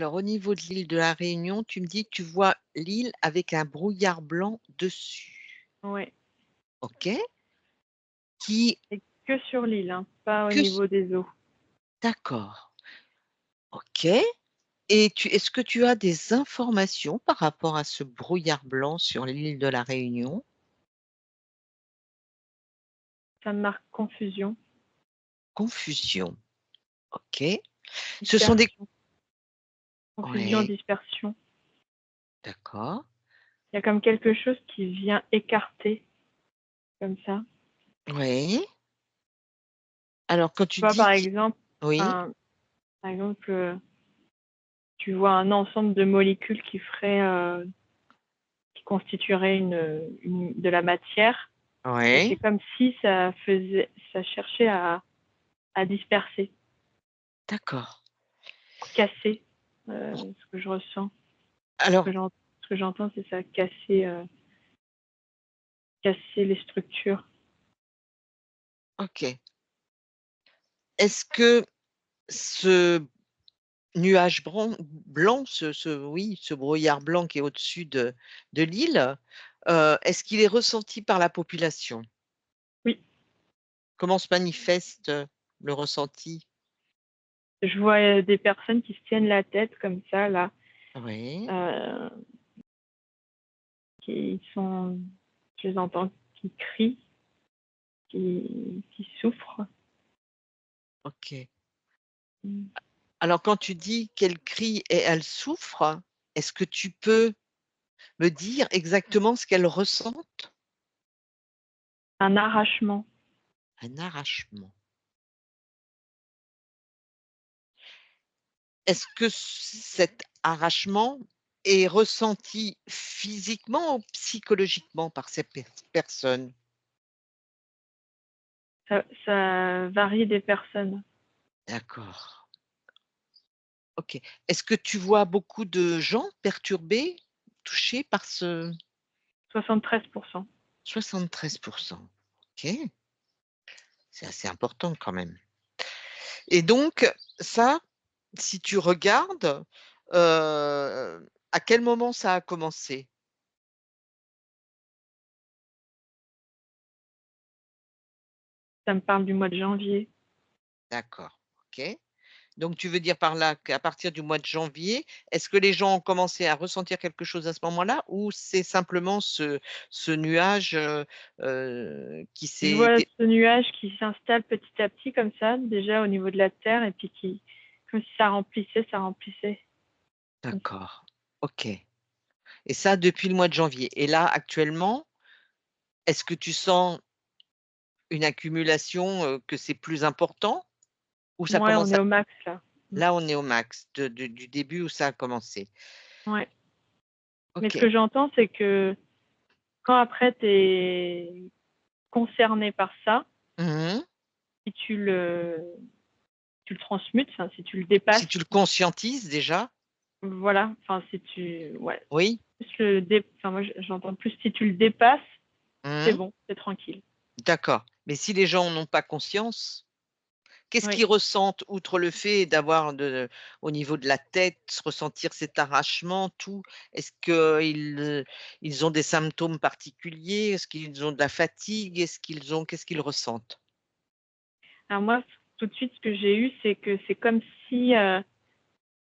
Alors, au niveau de l'île de la Réunion, tu me dis que tu vois l'île avec un brouillard blanc dessus. Ouais, OK? Qui et que sur l'île, hein, pas au que s niveau des eaux. D'accord. OK. Et est-ce que tu as des informations par rapport à ce brouillard blanc sur l'île de la Réunion? Ça me marque confusion, Confusion. OK. Ce sont des dispersion, confusion, Ouais, dispersion. d'accord. Il y a comme quelque chose qui vient écarter comme ça. Oui. Alors quand Tu tu vois, dis q oui, enfin, par exemple, tu vois un ensemble de molécules qui constitueraient de la matière, et c'est ouais, comme si ça cherchait à disperser, d'accord. casser, ce que je ressens, ce que Alors j'en ce que j'entends, c'est ça, casser les structures. OK. Est-ce que ce nuage blanc, ce brouillard blanc qui est au-dessus de l'île, est-ce qu'il est ressenti par la population? Oui, Comment se manifeste, le ressenti? je vois, des personnes qui se tiennent la tête comme ça là, Oui, heu, qui sont je les entends qui crient, qui souffrent. OK. Mmh. Alors quand tu dis qu'elle crie et elle souffre, est-ce que tu peux me dire exactement ce qu'elle ressentent? Un arrachement. Un arrachement. Est-ce que cet arrachement est ressenti physiquement ou psychologiquement par ces personnes? Ça varie des personnes. D'accord, OK. Est-ce que tu vois beaucoup de gens perturbés, touchés par ce 73%. 73? OK, c'est assez important quand même. Et donc ça, si tu regardes, à quel moment ça a commencé? Ça me parle du mois de janvier. D'accord, OK. Donc tu veux dire par là qu'à partir du mois de janvier, est-ce que les gens ont commencé à ressentir quelque chose à ce moment-là? Ou c'est simplement ce nuage, qui Je s'est vois dé ce nuage qui s'installe petit à petit comme ça, déjà au niveau de la terre, et puis qui comme si ça remplissait, comme ça. d'accord, OK. Et ça depuis le mois de janvier. Et là, actuellement, est-ce que tu sens une accumulation, que c'est plus important? Ou ça Ouais, on commence est à au max là. Mmh. là, on est au max du début où ça a commencé? Ouais. Mais ce OK. que j'entends, c'est que quand après tu es concerné par ça, Mmh. si tu le transmutes, enfin si tu le dépasses, Si tu le conscientises déjà? voilà, enfin si tu ouais, Oui? plus enfin moi j'entends plus si tu le dépasses, c'est Mmh. bon, c'est tranquille. D'accord. Mais si les gens n'ont pas conscience, qu'est-ce Oui. qu'ils ressentent outre le fait d'avoir au niveau de la tête, ressentir cet arrachement, tout? Est-ce qu'ils ont des symptômes particuliers? Est-ce qu'ils ont de la fatigue? Qu'est-ce qu'ils ressentent? Alors moi, tout de suite, ce que j'ai eu, c'est que c'est comme si,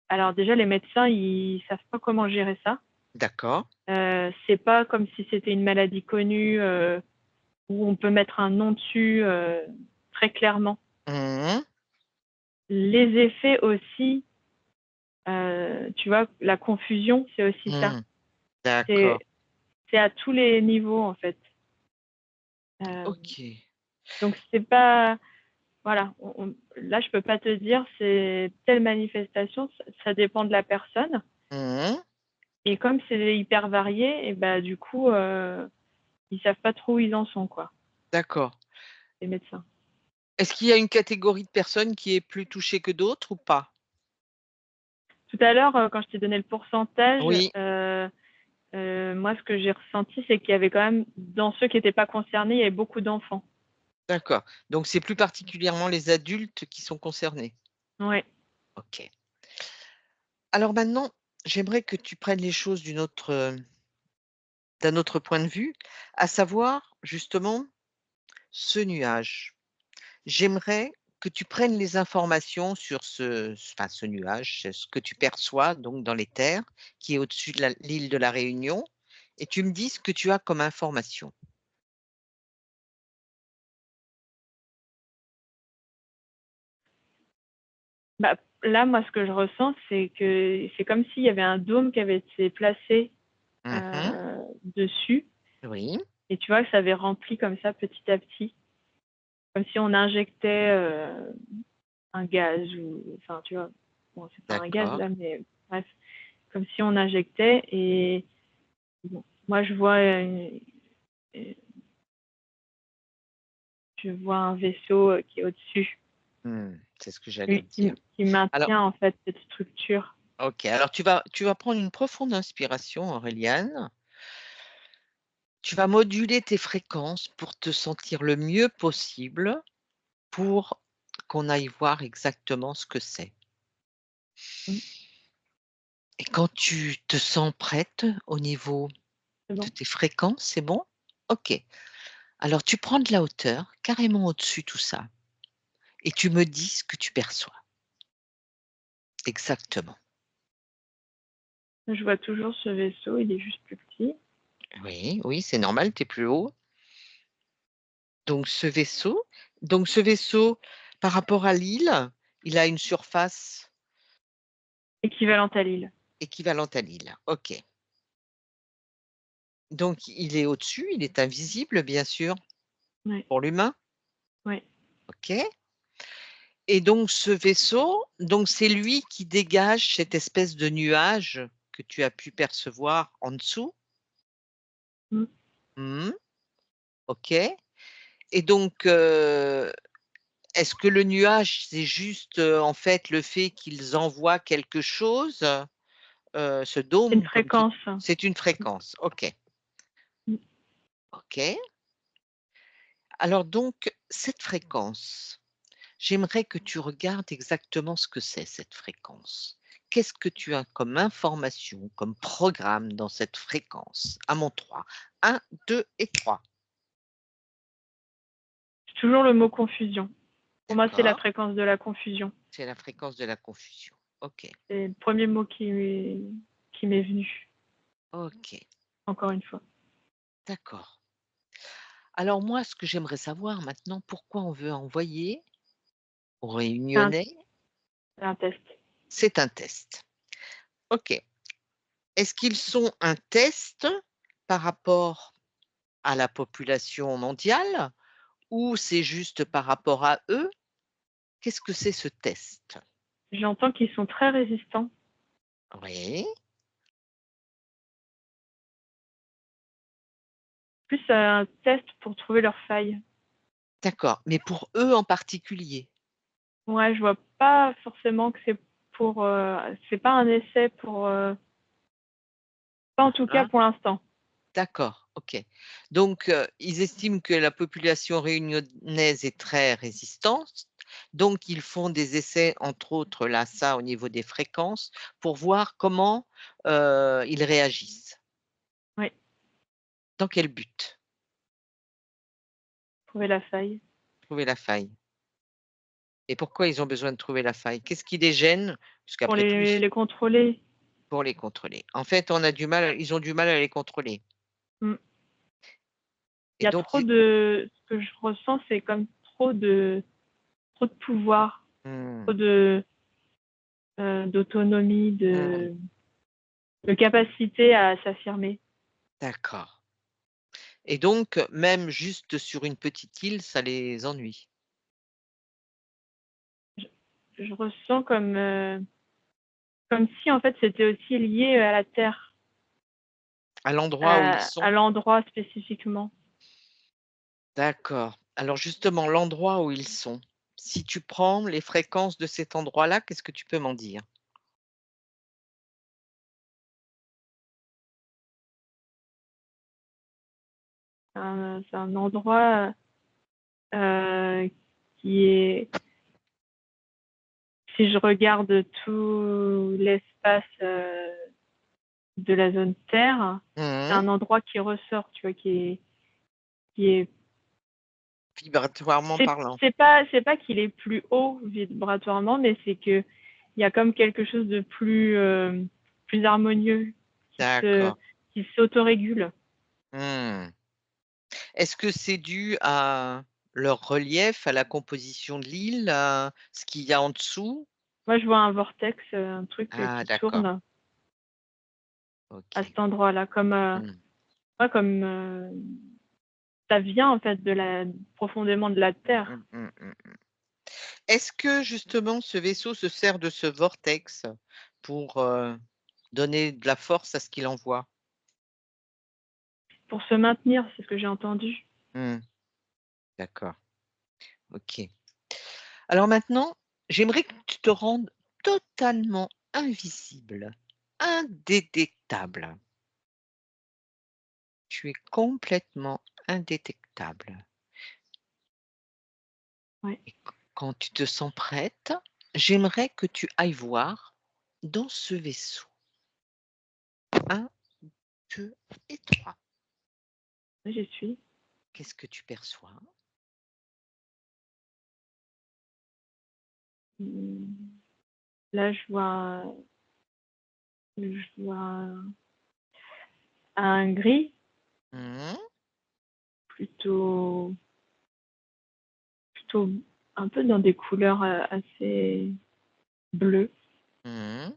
alors déjà les médecins, ils savent pas comment gérer ça. D'accord. C'est pas comme si c'était une maladie connue, où on peut mettre un nom dessus, très clairement. Mmh. Les effets aussi, tu vois? La confusion, c'est aussi ça. Mmh. D'accord. C'est c'est à tous les niveaux, en fait. Hem, OK. donc c'est pas voilà, on là, je peux pas te dire c'est telle manifestation, ça dépend de la personne. Mmh. Et comme c'est hyper varié, et bah, du coup, ils savent pas trop où ils en sont, quoi, D'accord. les médecins. Est-ce qu'il y a une catégorie de personnes qui est plus touchée que d'autres ou pas? Tout à l'heure, quand je t'ai donné le pourcentage, Oui, moi, ce que j'ai ressenti, c'est qu'il y avait quand même dans ceux qui étaient pas concernés, il y avait beaucoup d'enfants. d'accord. Donc c'est plus particulièrement les adultes qui sont concernés? Ouais. OK. Alors maintenant, j'aimerais que tu prennes les choses d'un autre point de vue, à savoir justement ce nuage. J'aimerais que tu prennes les informations sur ce nuage, c'est ce que tu perçois donc dans les terres, qui est au-dessus de l'île de la Réunion, et tu me dis ce que tu as comme information. Bah, là, moi, ce que je ressens, c'est que c'est comme s'il y avait un dôme qui avait été placé Mmh. dessus, Oui, et tu vois que ça avait rempli comme ça petit à petit, comme si on injectait un gaz ou, enfin, tu vois, bon, c'est pas un gaz d'accord. là, mais bref, comme si on injectait. Et bon, moi, je vois un vaisseau qui est au-dessus, C'est ce que j'allais te dire. qui Alors maintient en fait cette structure. OK, alors tu vas prendre une profonde inspiration, Auréliane. Tu vas moduler tes fréquences pour te sentir le mieux possible, pour qu'on aille voir exactement ce que c'est. Mm, Et quand tu te sens prête au niveau c'est de bon. tes fréquences, c'est bon? OK. Alors tu prends de la hauteur, carrément au-dessus tout ça, et tu me dis ce que tu perçois. Exactement. Je vois toujours ce vaisseau, il est juste plus petit. Oui, oui, c'est normal, tu es plus haut. Donc ce vaisseau, par rapport à l'île, il a une surface Équivalente à l'île. équivalente à l'île. OK. Donc il est au-dessus, il est invisible bien sûr Oui, pour l'humain. oui. OK. Et donc ce vaisseau, donc c'est lui qui dégage cette espèce de nuage que tu as pu percevoir en dessous? Mm. Mmh. OK. Et donc, est-ce que le nuage, c'est juste, en fait, le fait qu'ils envoient quelque chose? Ce C'est une dôme comme tu fréquence. c'est une fréquence, OK, Mm. OK. Alors donc cette fréquence, j'aimerais que tu regardes exactement ce que c'est cette fréquence. Qu'est-ce que tu as comme information, comme programme dans cette fréquence? À mon 3. 1, 2 et 3. C'est toujours le mot confusion. Pour moi, c'est la D'accord, fréquence de la confusion. c'est la fréquence de la confusion. OK, C'est le premier mot qui m'est venu, OK, encore une fois. d'accord. Alors moi, ce que j'aimerais savoir maintenant, pourquoi on veut envoyer aux C'est un, Réunionnais? c'est un test. C'est un test. OK. Est-ce qu'ils sont un test par rapport à la population mondiale ou c'est juste par rapport à eux? Qu'est-ce que c'est ce test? J'entends qu'ils sont très résistants. Oui, Plus un test pour trouver leurs failles. d'accord, mais pour eux en particulier? Ouais, je vois pas forcément que c'est pour. C'est pas un essai pour. Pas en tout cas Hein? pour l'instant. D'accord, OK. Donc ils estiment que la population réunionnaise est très résistante, donc ils font des essais, entre autres, là, ça, au niveau des fréquences, pour voir comment, ils réagissent. Oui, Dans quel but? trouver la faille. Trouver la faille. Et pourquoi ils ont besoin de trouver la faille? Qu'est-ce qui les gêne? Pour Puisqu'après tout, les contrôler. pour les contrôler. En fait, ils ont du mal à les contrôler Mm. Il et y a donc trop ils de. Ce que je ressens, c'est comme trop de pouvoir, mmh, trop d'autonomie, mmh, de capacité à s'affirmer. d'accord et donc même juste sur une petite île, ça les ennuie? Je, je ressens comme si en fait c'était aussi lié à la Terre, À l'endroit où ils à sont? l'endroit spécifiquement. D'accord. Alors justement, l'endroit où ils sont, si tu prends les fréquences de cet endroit-là, qu'est-ce que tu peux m'en dire? C'est un endroit qui est, si je regarde tout l'espace surface de la zone Terre, c'est Mmh. un endroit qui ressort, tu vois, qui est Vibratoirement parlant. c'est pas qu'il est plus haut vibratoirement, mais c'est que il y a comme quelque chose de plus harmonieux D'accord. qui s'autorégule. Mmh. Est-ce que c'est dû à leur relief, à la composition de l'île, à ce qu'il y a en dessous? Moi, je vois un vortex, un truc Ah qui d'accord, tourne à OK. cet endroit-là, comme Mmh. ouais, comme ça vient en fait profondément de la Mmh, Terre. mmh, mmh. Est-ce que justement ce vaisseau se sert de ce vortex pour, donner de la force à ce qu'il envoie? Pour se maintenir, c'est ce que j'ai entendu. Mmh, d'accord, OK. Alors maintenant, j'aimerais que tu te rendes totalement invisible, indétectable. Tu es complètement indétectable. Ouais. Et quand tu te sens prête, j'aimerais que tu ailles voir dans ce vaisseau. Un, 2 et 3. J'y suis. Qu'est-ce que tu perçois? Mmh, là, je vois un gris Mmh. plutôt plutôt un peu dans des couleurs, assez bleues. Mmh.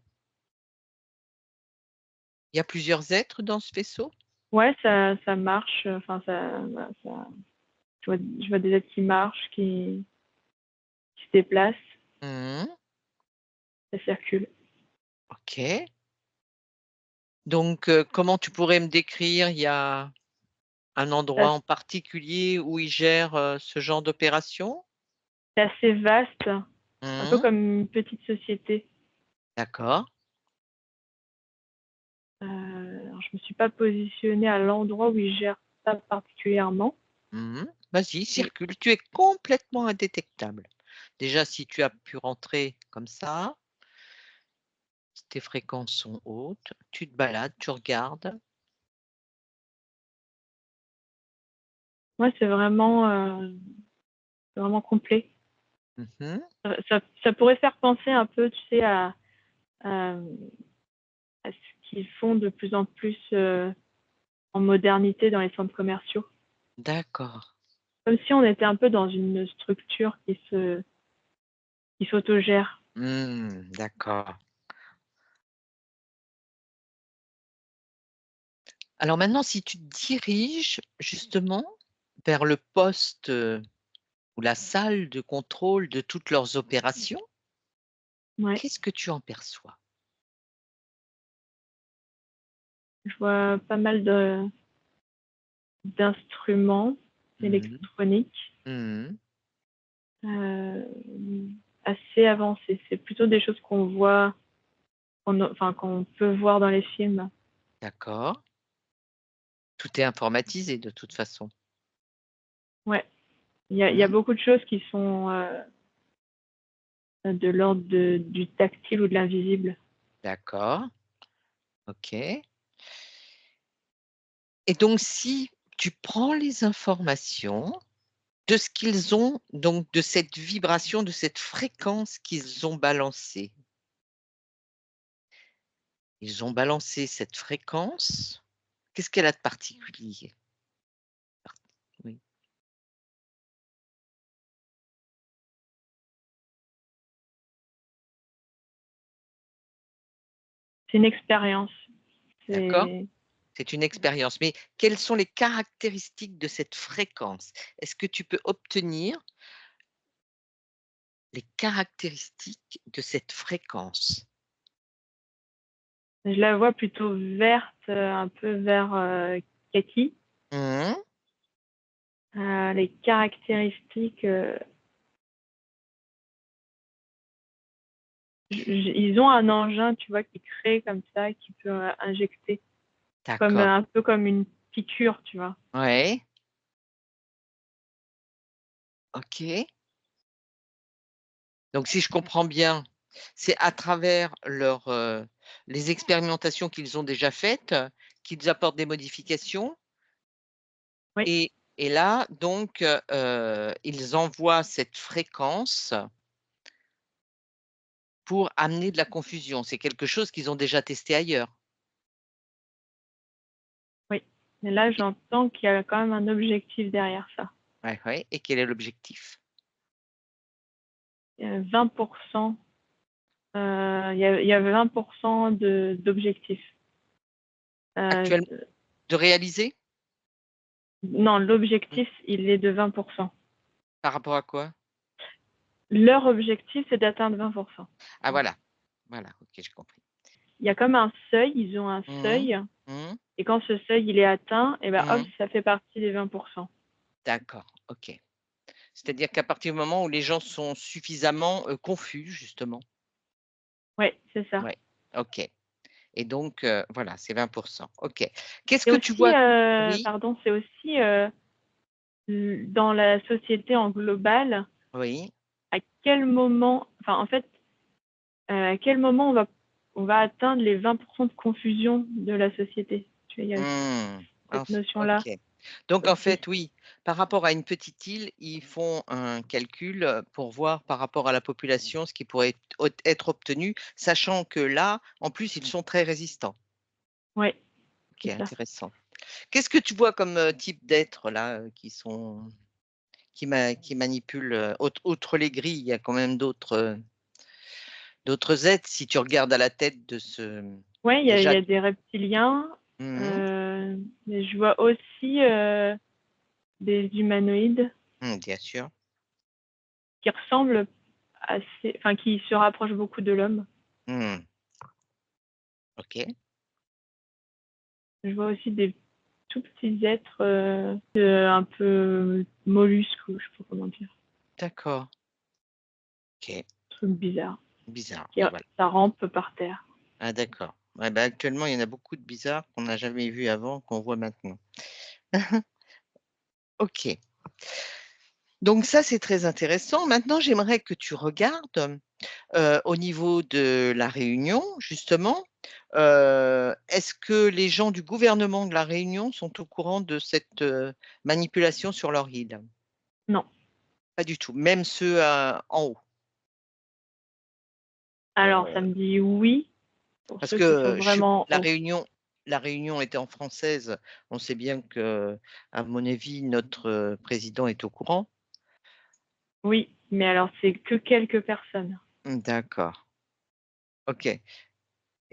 Il y a plusieurs êtres dans ce vaisseau? Ouais, ça marche, enfin ça voilà, ça je vois des êtres qui marchent, qui se déplacent, Mmh. ça circule. OK. Donc, comment tu pourrais me décrire? Il y a un endroit Ça en particulier où ils gèrent, ce genre d'opération? C'est assez vaste, un peu Mmh. comme une petite société. D'accord. Alors je me suis pas positionnée à l'endroit où ils gèrent ça particulièrement, Mmh. Vas-y, mais circule, tu es complètement indétectable. Déjà, si tu as pu rentrer comme ça, si tes fréquences sont hautes, tu te balades, tu regardes. ouais, c'est vraiment complet. Mmh mh. Ça pourrait faire penser un peu, tu sais, à à ce qu'ils font de plus en plus, en modernité dans les centres commerciaux. D'accord. Comme si on était un peu dans une structure qui s'autogère. D'accord. Alors maintenant, si tu te diriges justement vers le poste, ou la salle de contrôle de toutes leurs opérations, Ouais, qu'est-ce que tu en perçois? je vois pas mal d'instruments Mmh mh. électroniques, Mmh. assez avancés. C'est plutôt des choses qu'on peut voir dans les films. D'accord. Tout est informatisé de toute façon. Ouais, il y a Mmh. beaucoup de choses qui sont, de l'ordre du tactile ou de l'invisible. D'accord. OK. Et donc si tu prends les informations de ce qu'ils ont donc de cette vibration, de cette fréquence qu'ils ont balancée. Ils ont balancé cette fréquence. Qu'est-ce qu'elle a de particulier? Oui, C'est une expérience. d'accord? C'est C'est une expérience, mais quelles sont les caractéristiques de cette fréquence? Est-ce que tu peux obtenir les caractéristiques de cette fréquence? Je la vois plutôt verte, un peu vert, kaki. Mmh. Les caractéristiques, ils ont un engin, tu vois, qui crée comme ça, qui peut, injecter, comme, D'accord. un peu comme une piqûre, tu vois? Ouais, OK. Donc si je comprends bien, C'est à travers les expérimentations qu'ils ont déjà faites, qu'ils apportent des modifications Oui, et là donc, ils envoient cette fréquence pour amener de la confusion. C'est quelque chose qu'ils ont déjà testé ailleurs. oui. Mais là, Et j'entends qu'il y a quand même un objectif derrière ça. ouais, ouais, et quel est l'objectif? 20%, il y a 20% d'objectifs. Actuellement de réaliser? Non, Mmh. l'objectif, il est de 20%. Par rapport à quoi? Leur objectif, c'est d'atteindre 20%. Ah voilà, voilà, OK, j'ai compris. Il y a comme un seuil, ils ont un Mmh seuil, mh. Mmh. et quand ce seuil il est atteint, et ben hop, Mmh. ça fait partie des 20%. D'accord, OK. C'est-à-dire qu'à partir du moment où les gens sont suffisamment, confus justement. Ouais, c'est ça. Ouais, OK et donc voilà, c'est 20. OK. Qu'est-ce Et que tu aussi, vois oui, pardon, c'est aussi, dans la société en global, oui. à quel moment, enfin, en fait, à quel moment on va atteindre les 20% de confusion de la société? Tu vois, il y a Mmh. cette notion-là OK. Donc en aussi. fait, oui, par rapport à une petite île, ils font un calcul, pour voir par rapport à la population ce qui pourrait être obtenu, sachant que là, en plus, ils sont très résistants. Ouais, OK, c'est ça. intéressant. Qu'est-ce que tu vois comme, type d'êtres là, qui manipulent, outre les grilles, il y a quand même d'autres êtres si tu regardes à la tête de ce Ouais, il y déjà a des reptiliens, mmh mais je vois aussi, des humanoïdes bien sûr. qui ressemblent assez, enfin, qui se rapprochent beaucoup de l'homme. Mmh. OK, Je vois aussi des tout petits êtres, un peu mollusques, ou je sais pas comment dire, d'accord. OK, truc bizarre, bizarre, qui oui, voilà. ça rampe par terre. Ah d'accord. Ouais, bah, actuellement, il y en a beaucoup de bizarres qu'on n'a jamais vus avant, qu'on voit maintenant. OK. Donc ça, c'est très intéressant. Maintenant, j'aimerais que tu regardes, au niveau de La Réunion, justement, est-ce que les gens du gouvernement de La Réunion sont au courant de cette, manipulation sur leur île? Non. Pas du tout, même ceux, en haut? Alors ça Heu, me dit oui, pour parce ceux qui sont que je vraiment hauts. La Réunion étant française, on sait bien que, à mon avis, notre, président est au courant. Oui, mais alors c'est que quelques personnes. D'accord, OK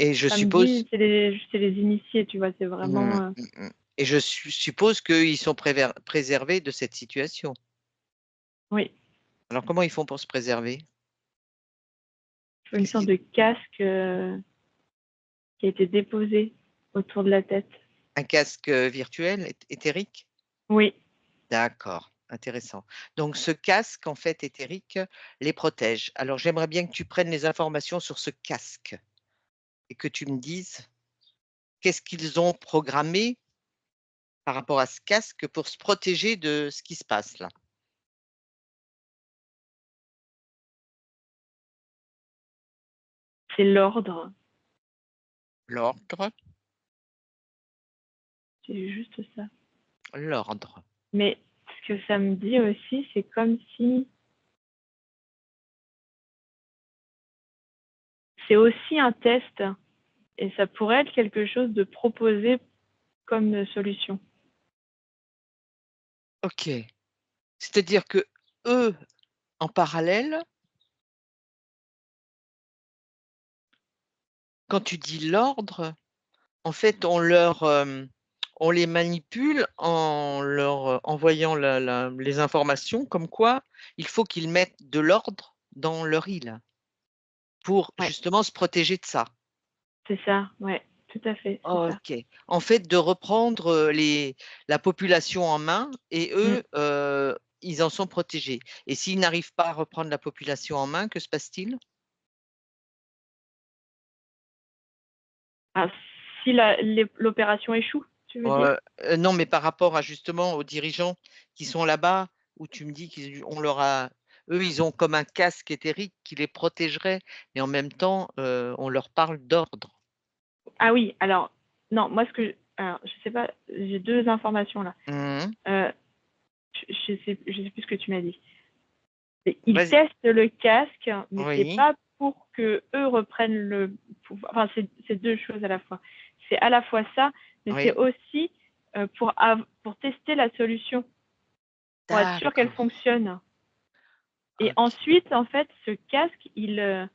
et je Ça me suppose dit c'est les initiés, tu vois? C'est mmh, vraiment, et je suppose qu'ils sont préservés de cette situation. oui, Alors comment ils font pour se préserver? je vois une Qu'est-ce sorte qui de casque, qui a été déposé autour de la tête. un casque, virtuel, éthérique? Oui, D'accord, intéressant. Donc ce casque, en fait, éthérique, les protège. Alors j'aimerais bien que tu prennes les informations sur ce casque et que tu me dises qu'est-ce qu'ils ont programmé par rapport à ce casque pour se protéger de ce qui se passe là? c'est l'ordre, L'ordre, c'est juste ça. l'ordre. Mais ce que ça me dit aussi, c'est comme si c'est aussi un test, et ça pourrait être quelque chose de proposé comme solution. OK. C'est-à-dire que eux, en parallèle, quand tu dis l'ordre, en fait, on les manipule en leur, envoyant les informations comme quoi il faut qu'ils mettent de l'ordre dans leur île pour Ouais, justement se protéger de ça. c'est ça, ouais, tout à fait, c'est ça. OK. En fait, de reprendre, la population en main et Mmh. eux, ils en sont protégés et s'ils n'arrivent pas à reprendre la population en main, que se passe-t-il? Ah, si l'opération échoue, tu veux dire? Non, mais par rapport à justement aux dirigeants qui sont là-bas, où tu me dis qu'on leur a eux, ils ont comme un casque éthérique qui les protégerait, mais en même temps, on leur parle d'ordre. Ah oui, alors, non, moi, alors, je sais pas, j'ai 2 informations là. Mmh. Je sais plus ce que tu m'as dit. Ils Vas-y. testent le casque, mais c'est Oui, pas pour que eux reprennent le pouvoir. Enfin, c'est 2 choses à la fois. C'est à la fois ça, mais c'est oui. aussi pour tester la solution, pour être sûr qu'elle D'accord. fonctionne. Et OK. ensuite, en fait, ce casque, il a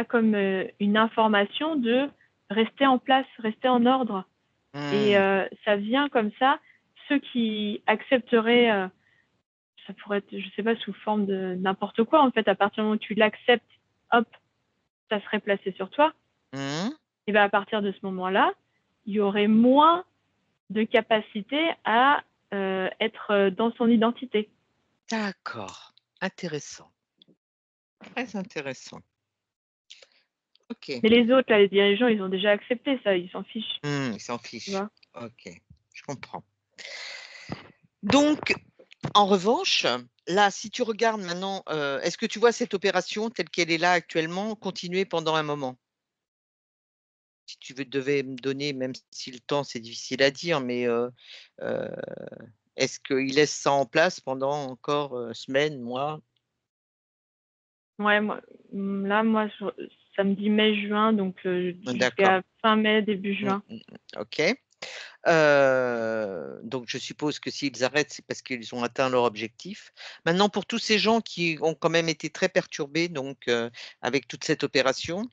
comme une information de rester en place, rester en ordre. Et Mmh. ça vient comme ça. Ceux qui accepteraient, ça pourrait être, je sais pas, sous forme de n'importe quoi, en fait, à partir du moment où tu l'acceptes, hop, ça serait placé sur toi. Mmh. Et bien à partir de ce moment-là, il y aurait moins de capacité à être dans son identité. D'accord. Intéressant. Très intéressant. OK. Mais les autres, là, les dirigeants, ils ont déjà accepté ça, ils s'en fichent, Mmh, ils s'en tu fichent. vois. OK, je comprends. Donc, en revanche, là, si tu regardes maintenant, est-ce que tu vois cette opération telle qu'elle est là actuellement continuer pendant un moment? Si tu devais me donner, même si le temps c'est difficile à dire, mais, heu, est-ce qu'il laisse ça en place pendant encore, semaines, mois? Ouais, là, moi, ça me dit mai-juin, donc D'accord. jusqu'à fin mai, début Mmh, juin. mmh, OK. Donc je suppose que s'ils arrêtent, c'est parce qu'ils ont atteint leur objectif. Maintenant pour tous ces gens qui ont quand même été très perturbés donc, avec toute cette opération,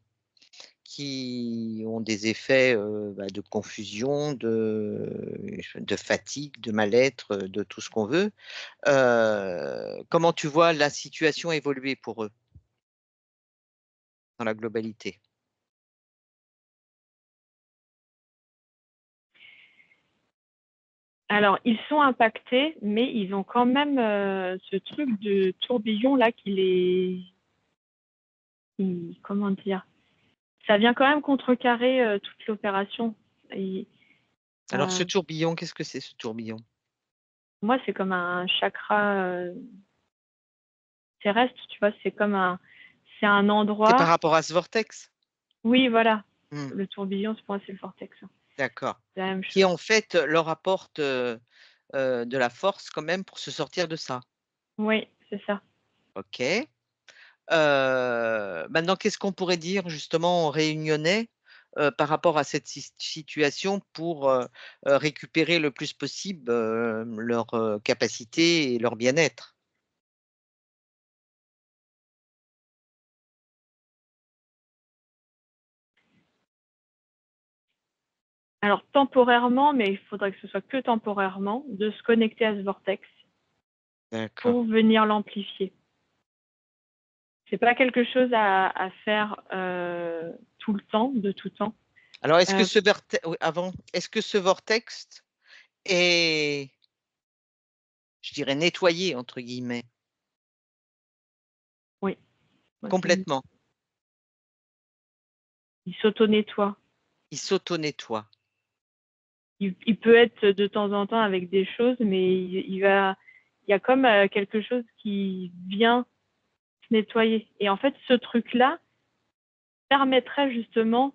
qui ont des effets, de confusion, de fatigue, de mal-être, de tout ce qu'on veut. Comment tu vois la situation évoluer pour eux, dans la globalité? Alors, ils sont impactés, mais ils ont quand même ce truc de tourbillon là comment dire? Ça vient quand même contrecarrer toute l'opération. Et, Alors ce euh, tourbillon, qu'est-ce que c'est ce tourbillon? moi, c'est comme un chakra terrestre, tu vois. C'est un C'est par endroit. rapport à ce vortex? Oui, voilà. Mmh. Le tourbillon, c'est pour moi, c'est le vortex. D'accord. C'est la même Qui chose. en fait leur apporte, de la force quand même pour se sortir de ça. Oui, c'est ça. OK. Maintenant qu'est-ce qu'on pourrait dire justement aux Réunionnais, par rapport à cette situation pour, récupérer le plus possible, leur, capacité et leur bien-être? Alors, temporairement, mais il faudrait que ce soit que temporairement, de se connecter à ce vortex D'accord. pour venir l'amplifier. C'est pas quelque chose à faire tout le temps, de tout temps. Alors est-ce que Euh, ce verte oui avant, est-ce que ce vortex est, je dirais «nettoyé» entre guillemets? oui, moi, Complètement? il s'auto-nettoie. Il s'auto-nettoie? Il peut être de temps en temps avec des choses, mais il y a comme quelque chose qui vient se nettoyer. Et en fait, ce truc-là permettrait justement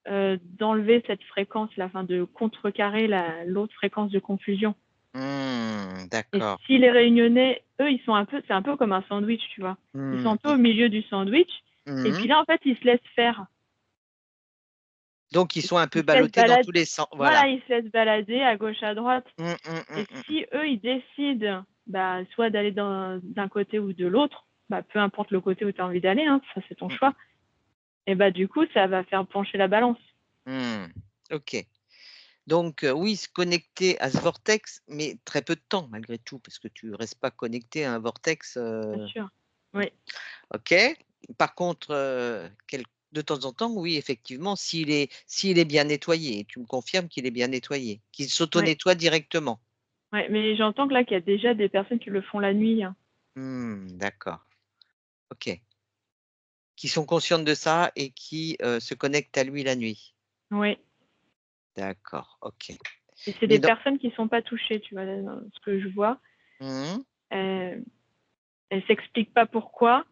d'enlever cette fréquence-là, enfin de contrecarrer l'autre fréquence de confusion. Et D'accord. si les Réunionnais, eux, c'est un peu comme un sandwich, tu vois. Ils sont Mmh un peu mh. au milieu du sandwich, et puis Mmh. là, en fait, ils se laissent faire. Donc ils sont un peu Ils se laissent ballottés dans balader. tous les sens, voilà. Voilà, ils se laissent balader à gauche, à droite. Mmh, mmh, Et mmh, mmh. si eux, ils décident bah, soit d'aller d'un côté ou de l'autre, bah, peu importe le côté où tu as envie d'aller, hein, ça c'est ton Mmh choix, et bah, du coup, ça va faire pencher la balance. mh. Mmh. OK. Donc oui, se connecter à ce vortex, mais très peu de temps malgré tout, parce que tu restes pas connecté à un vortex, Bien sûr. Oui, OK. Par contre, de temps en temps, oui, effectivement, s'il est bien nettoyé, et tu me confirmes qu'il est bien nettoyé, qu'il oui. s'auto-nettoie directement? Ouais, mais j'entends que là, qu'il y a déjà des personnes qui le font la nuit, hein. D'accord. OK. Qui sont conscientes de ça et qui, se connectent à lui la nuit? Oui. D'accord, OK. Et c'est Mais des dans personnes qui sont pas touchées, tu vois, ce que je vois. mmh Euh, elles s'expliquent pas pourquoi,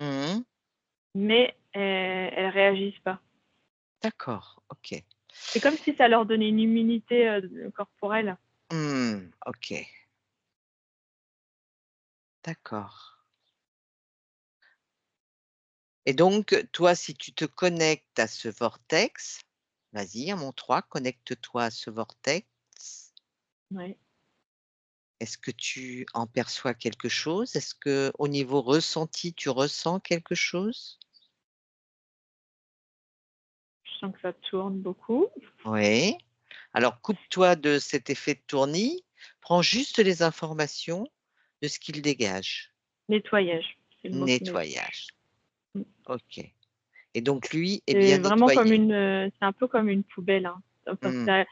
Mmh. mais elles réagissent pas. D'accord, OK. C'est comme si ça leur donnait une immunité corporelle. OK, d'accord. Et donc, toi, si tu te connectes à ce vortex, vas-y, à mon 3, connecte-toi à ce vortex. Ouais. Est-ce que tu en perçois quelque chose? Est-ce que au niveau ressenti, tu ressens quelque chose? Je sens que ça tourne beaucoup. Oui. Alors coupe-toi de cet effet de tournis, prends juste les informations de ce qu'il dégage. Nettoyage, c'est le mot qui m'est venu. Nettoyage. Mmh. OK. Et donc lui est C'est bien vraiment comme nettoyé. c'est un peu comme une poubelle, hein. Enfin, Mmh. ça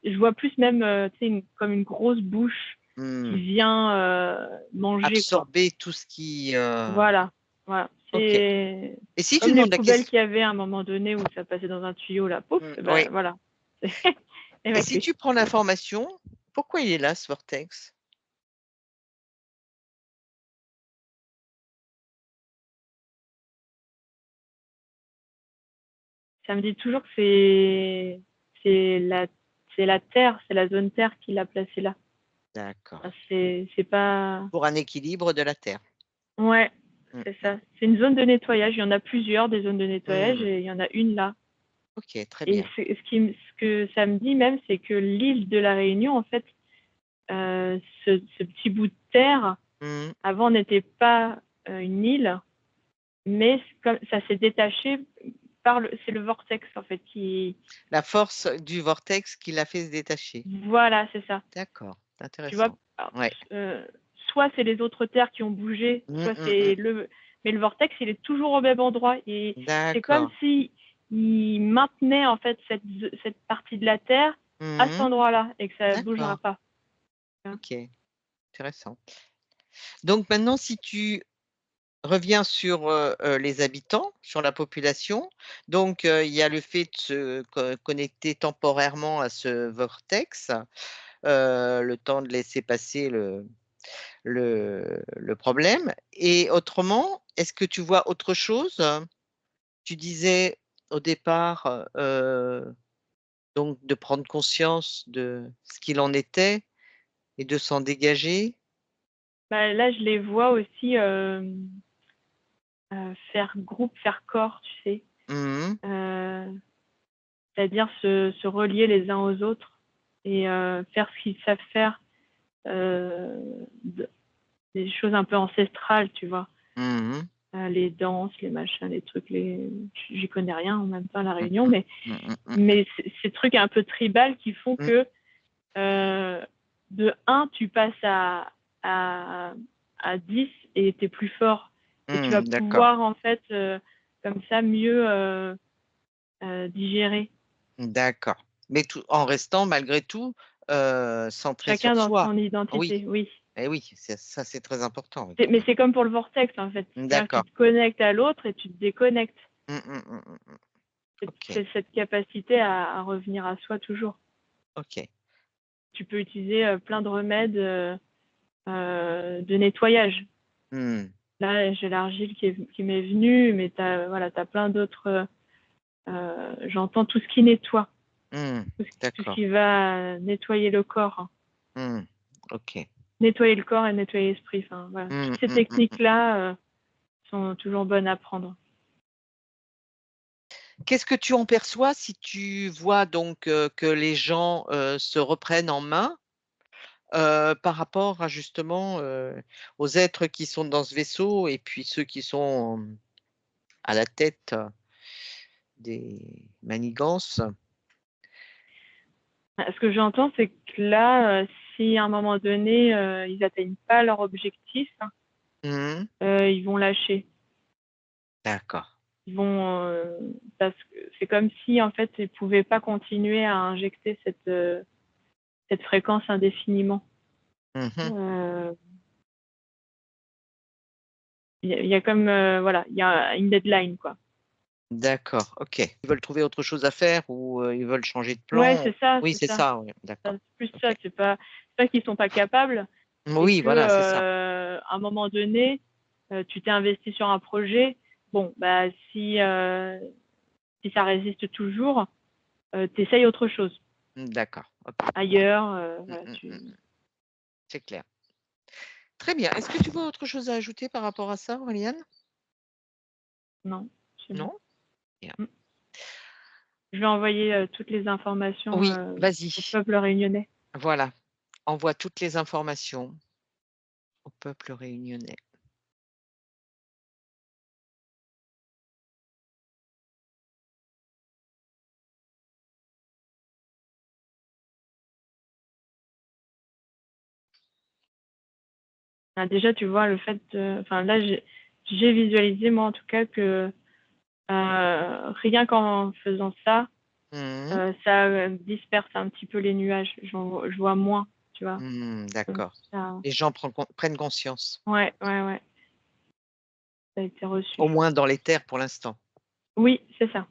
je vois plus même, tu sais, comme une grosse bouche qui Mmh. vient, manger, quoi. Absorber tout ce qui, Voilà, voilà. OK. C'est Et si tu comme les demandes la poubelles question. qu'il y avait à un moment donné où ça passait dans un tuyau là, pouf, et Oui. bah, voilà. Et si Évacué. tu prends l'information, pourquoi il est là ce vortex? Ça me dit toujours que c'est la c'est la terre, c'est la zone terre qui l'a placé là. D'accord. Enfin, c'est pas Pour un équilibre de la Terre. ouais, Mmh c'est mh. ça. C'est une zone de nettoyage. Il y en a plusieurs des zones de nettoyage Mmh. et il y en a une là. OK, très Et bien. ce que ça me dit même, c'est que l'île de la Réunion, en fait, ce petit bout de terre, Mmh. avant n'était pas une île, mais comme ça s'est détaché c'est le vortex en fait qui La force du vortex qui l'a fait se détacher. voilà, c'est ça. D'accord, c'est Tu vois? intéressant. Alors, Ouais. soit c'est les autres terres qui ont bougé, Mmh, soit mmh, c'est mmh. mais le vortex, il est toujours au même endroit et c'est comme D'accord. si il maintenait en fait cette partie de la terre à cet Mmh. endroit-là et que ça ne bougera D'accord. pas. Tu vois? OK, intéressant. Donc maintenant si tu reviens sur, les habitants, sur la population, donc il y a le fait de se connecter temporairement à ce vortex, le temps de laisser passer le problème et autrement, est-ce que tu vois autre chose? Tu disais au départ, donc de prendre conscience de ce qu'il en était et de s'en dégager? Bah, là, je les vois aussi, faire groupe, faire corps, tu sais? Mmh mh. Heu, C'est-à-dire se relier les uns aux autres et faire ce qu'ils savent faire, de des choses un peu ancestrales, tu vois? Mmh mh. Les danses, les machins, les trucs, j'y connais rien en même temps à La Mmh Réunion, mh. Mmh mh, mmh. mais ces trucs un peu tribal qui font Mmh. que, heu, de un tu passes à à 10 et tu es plus fort et tu vas D'accord. pouvoir en fait, comme ça mieux, digérer. D'accord. Mais tout en restant malgré tout, centré Chacun sur dans soi? son Oui, identité, oui. et oui, c'est très important, oui. Mais c'est comme pour le vortex en fait, c'est-à-dire que tu D'accord. te connectes à l'autre et tu te déconnectes. Mmh mh, mmh mh, mmh. OK, C'est cette capacité à revenir à soi toujours. OK. Tu peux utiliser, plein de remèdes, de nettoyage. Mmh. Là, j'ai l'argile qui m'est venue, mais tu as voilà, tu as plein d'autres, j'entends tout ce qui nettoie, Mmh. tout ce D'accord. qui va nettoyer le corps, hein. Mmh. OK. Nettoyer le corps et nettoyer l'esprit, enfin voilà. Mmh, Toutes ces mmh, mmh, mmh. techniques-là, sont toujours bonnes à prendre. Qu'est-ce que tu en perçois si tu vois donc, que les gens, se reprennent en main, par rapport à justement, aux êtres qui sont dans ce vaisseau et puis ceux qui sont, à la tête des manigances? Bah, ce que j'entends, c'est que là, si à un moment donné, ils atteignent pas leur objectif, Mmh. ils vont lâcher. D'accord. Ils vont, parce que c'est comme si en fait, ils pouvaient pas continuer à injecter cette fréquence indéfiniment. Mmh mh. Heu, il y a comme, voilà, il y a une deadline, quoi. D'accord, OK. Ils veulent trouver autre chose à faire ou, ils veulent changer de Ouais, plan? c'est ça, Oui, c'est c'est ça. ça, oui, d'accord. C'est plus ça, OK. c'est pas qu'ils sont pas capables, c'est Oui, que, voilà, c'est ça. à un moment donné, tu t'es investi sur un projet, bon, bah, si ça résiste toujours, tu essayes autre chose, D'accord, OK. ailleurs, Mmh, voilà, mmh, tu mmh, mmh. C'est clair. Très bien. Est-ce que tu vois autre chose à ajouter par rapport à ça, Aurélien? non, c'est bon. Non? Bien. Mmh. Je vais envoyer, toutes les informations, Oui, au vas-y. peuple réunionnais. Voilà. Envoie toutes les informations au peuple réunionnais. Ah, déjà, tu vois, le fait enfin, là, j'ai visualisé, moi, en tout cas, que rien qu'en faisant ça, Mmh. ça, disperse un petit peu les nuages. Je vois moins, tu vois? Mmh, Donc d'accord. ça Les gens prennent conscience, ouais, ouais, ouais, ça a été reçu. au moins dans les terres pour l'instant. Oui, c'est ça.